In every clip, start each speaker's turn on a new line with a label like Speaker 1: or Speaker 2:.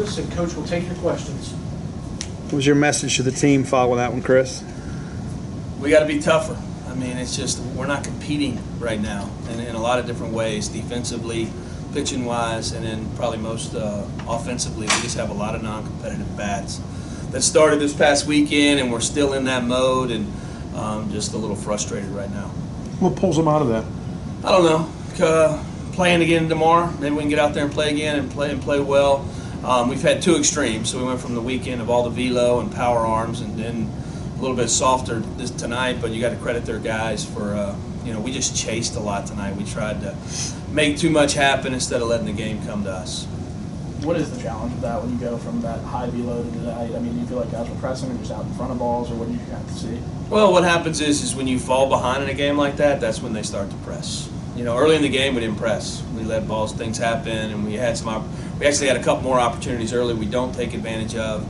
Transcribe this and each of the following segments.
Speaker 1: Chris, and Coach will take your questions.
Speaker 2: What was your message to the team following that one, Chris?
Speaker 3: We got to be tougher. I mean, it's just we're not competing right now in a lot of different ways, defensively, pitching-wise, and then probably most offensively. We just have a lot of non-competitive bats that started this past weekend, and we're still in that mode, and just a little frustrated right now.
Speaker 4: What pulls them out of that?
Speaker 3: I don't know. Playing again tomorrow, maybe we can get out there and play again and play well. We've had two extremes, so we went from the weekend of all the velo and power arms, and then a little bit softer this tonight. But you got to credit their guys for we just chased a lot tonight. We tried to make too much happen instead of letting the game come to us.
Speaker 1: What is the challenge of that when you go from that high velo to tonight? I mean, do you feel like guys were pressing or just out in front of balls, or what do you have to see?
Speaker 3: Well, what happens is when you fall behind in a game like that, that's when they start to press. Early in the game we didn't press. We let things happen, and we actually had a couple more opportunities early we don't take advantage of.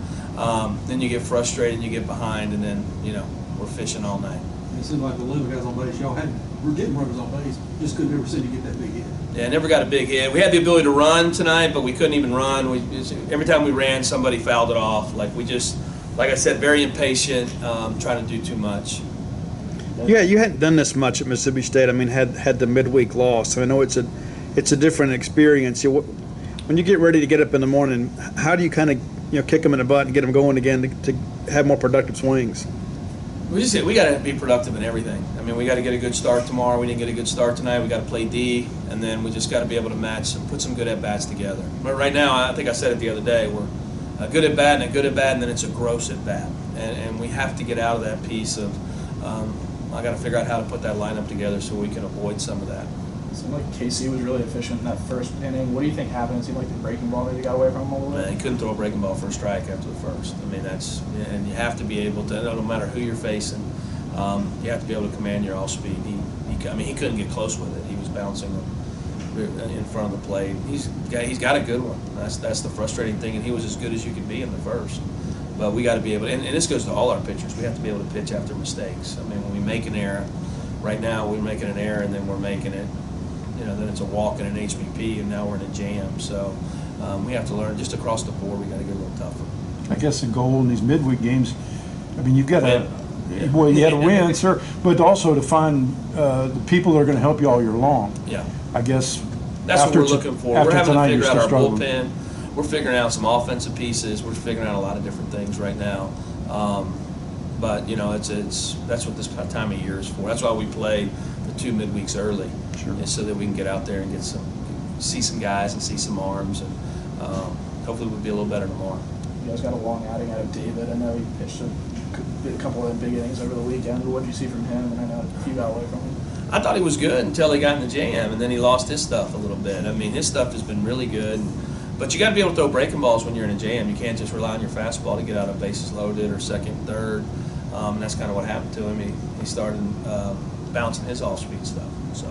Speaker 3: Then you get frustrated and you get behind, and then we're fishing all night.
Speaker 5: It seemed like the 11 guys on base, y'all were getting runners on base, just couldn't ever seem to get that big hit.
Speaker 3: Yeah, never got a big hit. We had the ability to run tonight, but we couldn't even run. Every time we ran, somebody fouled it off. Like I said, very impatient, trying to do too much.
Speaker 2: Yeah, you hadn't done this much at Mississippi State. I mean, had the midweek loss. I know it's a different experience. When you get ready to get up in the morning, how do you kind of kick them in the butt and get them going again to have more productive swings?
Speaker 3: We got to be productive in everything. I mean, we got to get a good start tomorrow. We didn't get a good start tonight. We got to play D, and then we just got to be able to match and put some good at bats together. But right now, I think I said it the other day, we're a good at bat and a good at bat, and then it's a gross at bat, and we have to get out of that piece of. I got to figure out how to put that lineup together so we can avoid some of that.
Speaker 1: It seemed like KC was really efficient in that first inning. What do you think happened? It seemed like the breaking ball maybe got away from him a little bit.
Speaker 3: He couldn't throw a breaking ball for a strike after the first. I mean, and you have to be able to, no matter who you're facing, you have to be able to command your off speed. He couldn't get close with it. He was bouncing in front of the plate. He's got a good one. That's the frustrating thing, and he was as good as you can be in the first. But we got to be able to, and this goes to all our pitchers, we have to be able to pitch after mistakes. I mean, when we make an error, right now we're making an error and then we're making it, then it's a walk and an HBP, and now we're in a jam. So we have to learn just across the board. We got to get a little tougher.
Speaker 4: I guess the goal in these midweek games, I mean, you've got to, well, you had to win, sir, but also to find the people that are going to help you all year long.
Speaker 3: Yeah.
Speaker 4: I guess
Speaker 3: that's what we're looking for. We're having to figure out our
Speaker 4: struggling.
Speaker 3: bullpen. We're figuring out some offensive pieces. We're figuring out a lot of different things right now. But that's what this time of year is for. That's why we play the 2 midweeks early, is so that we can get out there and see some guys and see some arms, and hopefully we'll be a little better tomorrow.
Speaker 1: You guys got a long outing out of David. I know he pitched a couple of big innings over the weekend. What did you see from him? And I know a few got away from him.
Speaker 3: I thought he was good until he got in the jam, and then he lost his stuff a little bit. I mean, his stuff has been really good. But you got to be able to throw breaking balls when you're in a jam. You can't just rely on your fastball to get out of bases loaded or second, third. And that's kind of what happened to him. He started bouncing his off-speed stuff. So.